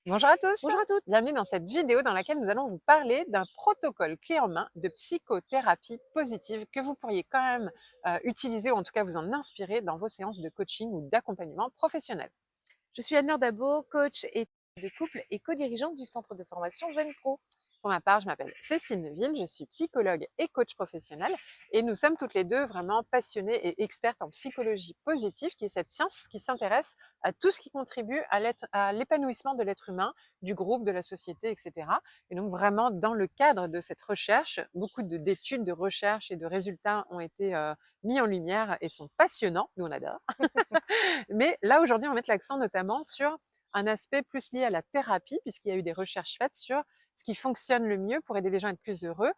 Bonjour à tous, Bonjour à toutes. bienvenue dans cette vidéo dans laquelle nous allons vous parler d'un protocole clé en main de psychothérapie positive que vous pourriez quand même utiliser ou en tout cas vous en inspirer dans vos séances de coaching ou d'accompagnement professionnel. Je suis Anne-Laure Dabo, coach et de couple et co-dirigeante du centre de formation Zen Pro. Pour ma part, je m'appelle Cécile Neville, je suis psychologue et coach professionnel et nous sommes toutes les deux vraiment passionnées et expertes en psychologie positive, qui est cette science qui s'intéresse à tout ce qui contribue à l'épanouissement de l'être humain, du groupe, de la société, etc. Et donc vraiment dans le cadre de cette recherche, beaucoup d'études, de recherches et de résultats ont été mis en lumière et sont passionnants, nous on adore. Mais là aujourd'hui, on va mettre l'accent notamment sur un aspect plus lié à la thérapie, puisqu'il y a eu des recherches faites sur ce qui fonctionne le mieux pour aider les gens à être plus heureux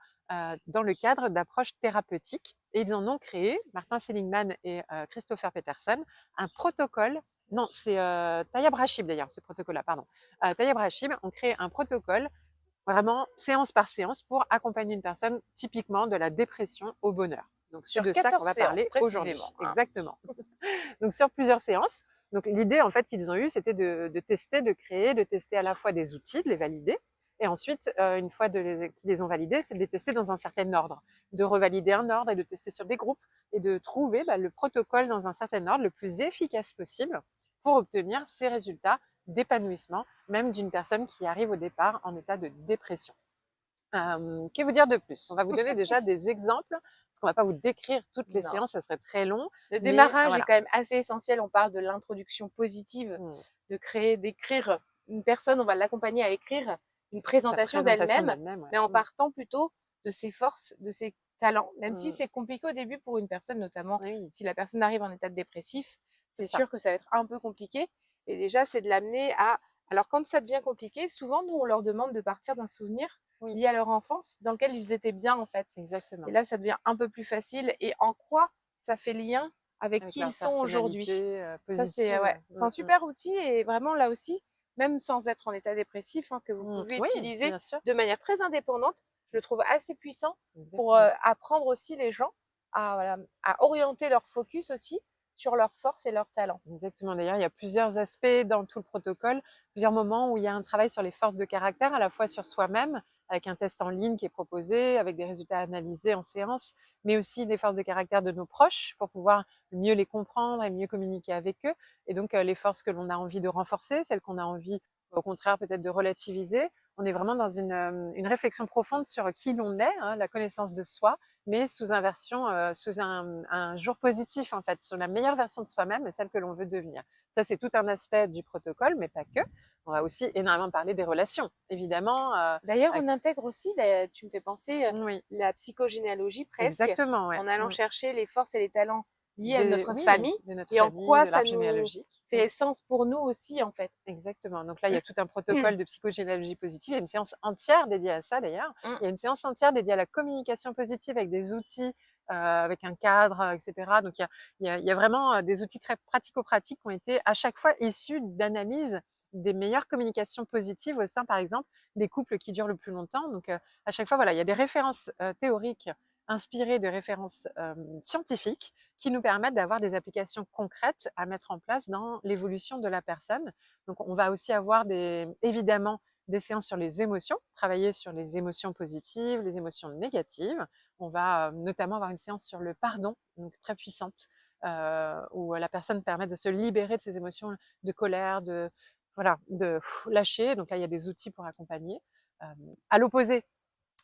dans le cadre d'approches thérapeutiques. Et ils en ont créé, Martin Seligman et Christopher Peterson, un protocole. Non, c'est Tayyab Rachib d'ailleurs, ce protocole-là, pardon. Tayyab Rachib ont créé un protocole vraiment séance par séance pour accompagner une personne typiquement de la dépression au bonheur. Donc c'est Sur de ça qu'on 14 va séances parler aujourd'hui. précisément. Exactement. Donc sur plusieurs séances. Donc l'idée en fait qu'ils ont eue, c'était de tester, de créer, de tester à la fois des outils, de les valider, et ensuite, une fois qu'ils les ont validés, c'est de les tester dans un certain ordre, de revalider un ordre et de tester sur des groupes et de trouver le protocole dans un certain ordre le plus efficace possible pour obtenir ces résultats d'épanouissement, même d'une personne qui arrive au départ en état de dépression. Que vous dire de plus? On va vous donner déjà des exemples, parce qu'on va pas vous décrire toutes les Non. séances, ça serait très long, Le mais démarrage est voilà. quand même assez essentiel. On parle de l'introduction positive, Mmh. d'écrire une personne, on va l'accompagner à écrire une La présentation présentation d'elle-même, d'elle-même, ouais. mais en partant plutôt de ses forces, de ses talents. Même si Mmh. c'est compliqué au début pour une personne, notamment Oui, si la personne arrive en état de dépressif, c'est c'est ça. sûr que ça va être un peu compliqué. Et déjà, c'est de l'amener à... Alors quand ça devient compliqué, souvent, nous, on leur demande de partir d'un souvenir Oui, lié à leur enfance, dans lequel ils étaient bien, en fait. Et exactement. là, ça devient un peu plus facile. Et en quoi ça fait lien avec Avec qui leur ils sont aujourd'hui. personnalité, Ça, c'est positive. ouais, c'est Mmh un mh. super outil et vraiment là aussi, même sans être en état dépressif, que vous Mmh. pouvez Oui, utiliser bien sûr, de manière très indépendante. Je le trouve assez puissant pour exactement. apprendre aussi les gens à, voilà, à orienter leur focus aussi sur leurs forces et leurs talents. Exactement. D'ailleurs, il y a plusieurs aspects dans tout le protocole, plusieurs moments où il y a un travail sur les forces de caractère, à la fois sur soi-même, avec un test en ligne qui est proposé, avec des résultats analysés en séance, mais aussi des forces de caractère de nos proches pour pouvoir mieux les comprendre et mieux communiquer avec eux. Et donc, les forces que l'on a envie de renforcer, celles qu'on a envie, au contraire, peut-être de relativiser. On est vraiment dans une réflexion profonde sur qui l'on est, hein, la connaissance de soi, mais sous un version, sous un jour positif en fait, sur la meilleure version de soi-même et celle que l'on veut devenir. Ça, c'est tout un aspect du protocole, mais pas que. On va aussi énormément parler des relations, évidemment. D'ailleurs, Avec... on intègre aussi, tu me fais penser, Oui, la psychogénéalogie presque, exactement, ouais. en allant chercher les forces et les talents liés à notre Oui, famille de notre et en famille, quoi de ça l'arbre nous généalogique. fait sens pour nous aussi, en fait. Exactement. Donc là, il y a tout un protocole de psychogénéalogie positive. Il y a une séance entière dédiée à ça, d'ailleurs. Il y a une séance entière dédiée à la communication positive avec des outils, avec un cadre, etc. Donc il y a vraiment des outils très pratico-pratiques qui ont été à chaque fois issus d'analyses des meilleures communications positives au sein, par exemple, des couples qui durent le plus longtemps. Donc à chaque fois, voilà, il y a des références théoriques inspirées de références scientifiques qui nous permettent d'avoir des applications concrètes à mettre en place dans l'évolution de la personne. Donc, on va aussi avoir évidemment des séances sur les émotions, travailler sur les émotions positives, les émotions négatives. On va notamment avoir une séance sur le pardon, donc très puissante, où la personne permet de se libérer de ses émotions de colère, voilà, de lâcher. Donc là, il y a des outils pour accompagner. Euh, à l'opposé,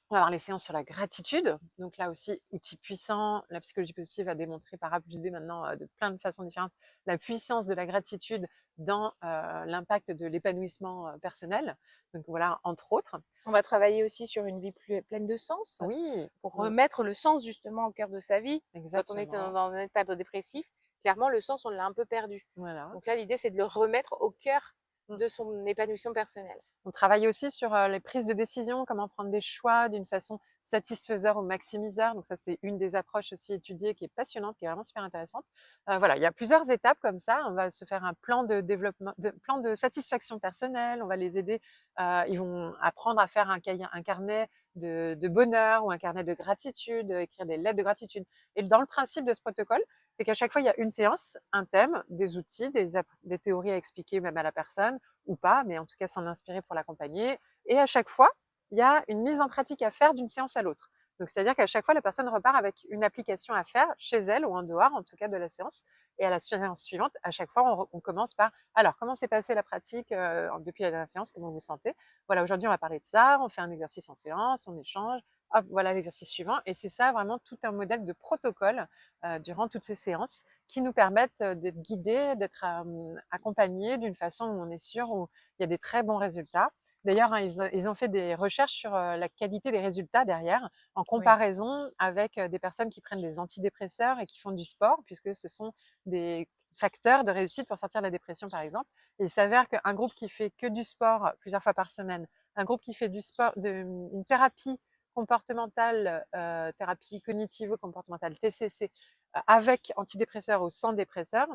on va avoir les séances sur la gratitude. Donc là aussi, outil puissant. La psychologie positive a démontré par A plus B maintenant de plein de façons différentes la puissance de la gratitude dans l'impact de l'épanouissement personnel. Donc voilà, entre autres. On va travailler aussi sur une vie plus pleine de sens, Oui, pour remettre le sens justement au cœur de sa vie. Quand on est exactement. dans un état dépressif, clairement le sens, on l'a un peu perdu. Voilà. Donc là, l'idée, c'est de le remettre au cœur Mm. de son épanouissement personnel. On travaille aussi sur les prises de décision, comment prendre des choix d'une façon satisfaiseur ou maximiseur. Donc ça, c'est une des approches aussi étudiées qui est passionnante, qui est vraiment super intéressante. Voilà, il y a plusieurs étapes comme ça. On va se faire un plan de développement, plan de satisfaction personnelle. On va les aider. Ils vont apprendre à faire un carnet de bonheur ou un carnet de gratitude, écrire des lettres de gratitude. Et dans le principe de ce protocole, c'est qu'à chaque fois, il y a une séance, un thème, des outils, des théories à expliquer même à la personne, ou pas, mais en tout cas s'en inspirer pour l'accompagner. Et à chaque fois, il y a une mise en pratique à faire d'une séance à l'autre. Donc, c'est-à-dire qu'à chaque fois, la personne repart avec une application à faire chez elle ou en dehors, en tout cas de la séance. Et à la séance suivante, à chaque fois, on commence par alors, comment s'est passée la pratique depuis la dernière séance, comment vous vous sentez? Voilà, aujourd'hui, on va parler de ça, on fait un exercice en séance, on échange, hop, voilà l'exercice suivant. Et c'est ça vraiment tout un modèle de protocole durant toutes ces séances qui nous permettent d'être guidés, d'être accompagnés d'une façon où on est sûr, où il y a des très bons résultats. D'ailleurs, hein, ils ont fait des recherches sur la qualité des résultats derrière, en comparaison avec des personnes qui prennent des antidépresseurs et qui font du sport, puisque ce sont des facteurs de réussite pour sortir de la dépression, par exemple. Et il s'avère qu'un groupe qui fait que du sport plusieurs fois par semaine, un groupe qui fait du sport, une thérapie comportementale, thérapie cognitivo-comportementale, TCC, avec antidépresseurs ou sans dépresseurs,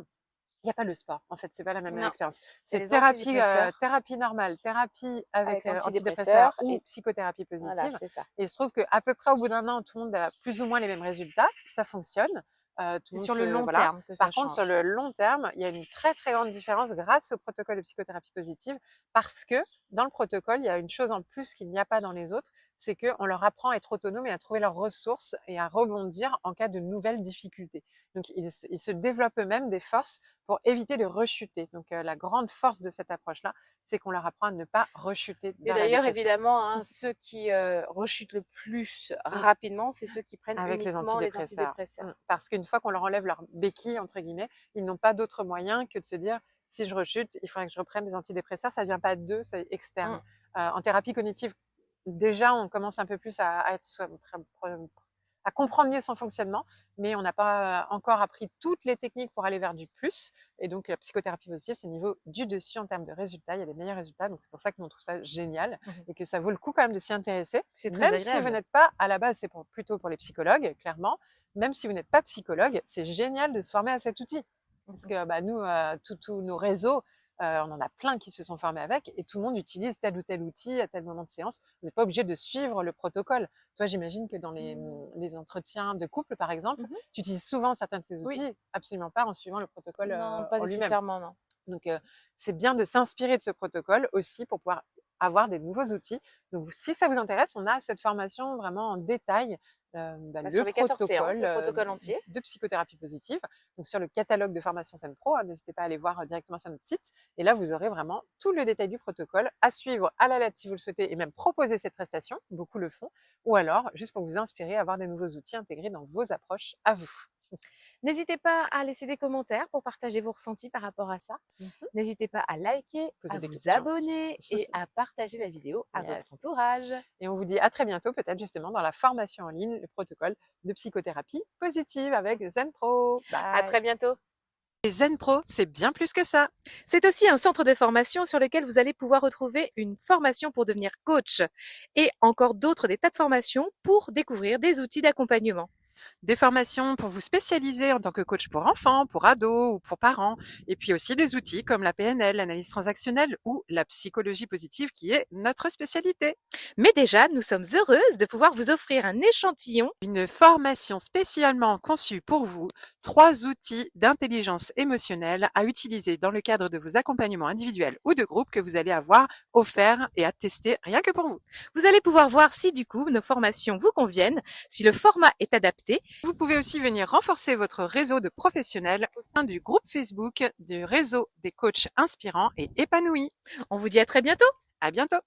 il n'y a pas le sport. En fait, c'est pas la même Non, expérience. c'est C'est les thérapie, antidépresseurs thérapie normale, thérapie avec avec antidépresseurs antidépresseurs ou et psychothérapie voilà, positive. c'est ça. Et il se trouve qu'à peu près au bout d'un an, tout le monde a plus ou moins les mêmes résultats. Ça fonctionne. Tout C'est le monde sur le long voilà. terme que ça Par contre, sur change. le long terme, il y a une très très grande différence grâce au protocole de psychothérapie positive, parce que dans le protocole, il y a une chose en plus qu'il n'y a pas dans les autres, c'est qu'on leur apprend à être autonome et à trouver leurs ressources et à rebondir en cas de nouvelles difficultés. Donc, ils se développent eux-mêmes des forces pour éviter de rechuter. Donc, la grande force de cette approche-là, c'est qu'on leur apprend à ne pas rechuter Et vers la d'ailleurs, dépression. évidemment, hein, ceux qui rechutent le plus rapidement, c'est ceux qui prennent Avec les uniquement les antidépresseurs. antidépresseurs. Parce qu'une fois qu'on leur enlève leur béquille, entre guillemets, ils n'ont pas d'autre moyen que de se dire, si je rechute, il faudrait que je reprenne des antidépresseurs. Ça vient pas d'eux, c'est externe. Mm. En thérapie cognitive, déjà, on commence un peu plus à être à comprendre mieux son fonctionnement, mais on n'a pas encore appris toutes les techniques pour aller vers du plus. Et donc, la psychothérapie positive, c'est niveau du dessus en termes de résultats. Il y a des meilleurs résultats. Donc, c'est pour ça que nous, on trouve ça génial et que ça vaut le coup quand même de s'y intéresser. C'est très Même si vous agréable. n'êtes pas, à la base, c'est plutôt pour les psychologues, clairement. Même si vous n'êtes pas psychologue, c'est génial de se former à cet outil. Parce que bah, nous, tous nos réseaux, on en a plein qui se sont formés avec et tout le monde utilise tel ou tel outil à tel moment de séance. Vous n'êtes pas obligé de suivre le protocole. Toi, j'imagine que dans les entretiens de couple, par exemple, tu utilises souvent certains de ces Oui, outils, absolument pas en suivant le protocole non, pas en lui-même. nécessairement, non. Donc, c'est bien de s'inspirer de ce protocole aussi pour pouvoir avoir des nouveaux outils. Donc, si ça vous intéresse, on a cette formation vraiment en détail, Sur le les 14 séances, protocole le protocole entier. de psychothérapie positive. Donc, sur le catalogue de formation Zen-Pro, hein, n'hésitez pas à aller voir directement sur notre site. Et là, vous aurez vraiment tout le détail du protocole à suivre à la lettre si vous le souhaitez et même proposer cette prestation. Beaucoup le font. Ou alors, juste pour vous inspirer, avoir des nouveaux outils intégrés dans vos approches à vous. N'hésitez pas à laisser des commentaires pour partager vos ressentis par rapport à ça. N'hésitez pas à liker, Poser à des vous questions abonner et à partager la vidéo à votre Yes. entourage. Et on vous dit à très bientôt, peut-être justement dans la formation en ligne, le protocole de psychothérapie positive avec Zen-Pro. À Bye. très bientôt. Et Zen-Pro, c'est bien plus que ça. C'est aussi un centre de formation sur lequel vous allez pouvoir retrouver une formation pour devenir coach et encore d'autres des tas de formations pour découvrir des outils d'accompagnement. Des formations pour vous spécialiser en tant que coach pour enfants, pour ados ou pour parents. Et puis aussi des outils comme la PNL, l'analyse transactionnelle ou la psychologie positive qui est notre spécialité. Mais déjà, nous sommes heureuses de pouvoir vous offrir un échantillon. Une formation spécialement conçue pour vous, 3 outils d'intelligence émotionnelle à utiliser dans le cadre de vos accompagnements individuels ou de groupe que vous allez avoir offerts et à tester rien que pour vous. Vous allez pouvoir voir si du coup nos formations vous conviennent, si le format est adapté. Vous pouvez aussi venir renforcer votre réseau de professionnels au sein du groupe Facebook du réseau des coachs inspirants et épanouis. On vous dit à très bientôt. À bientôt!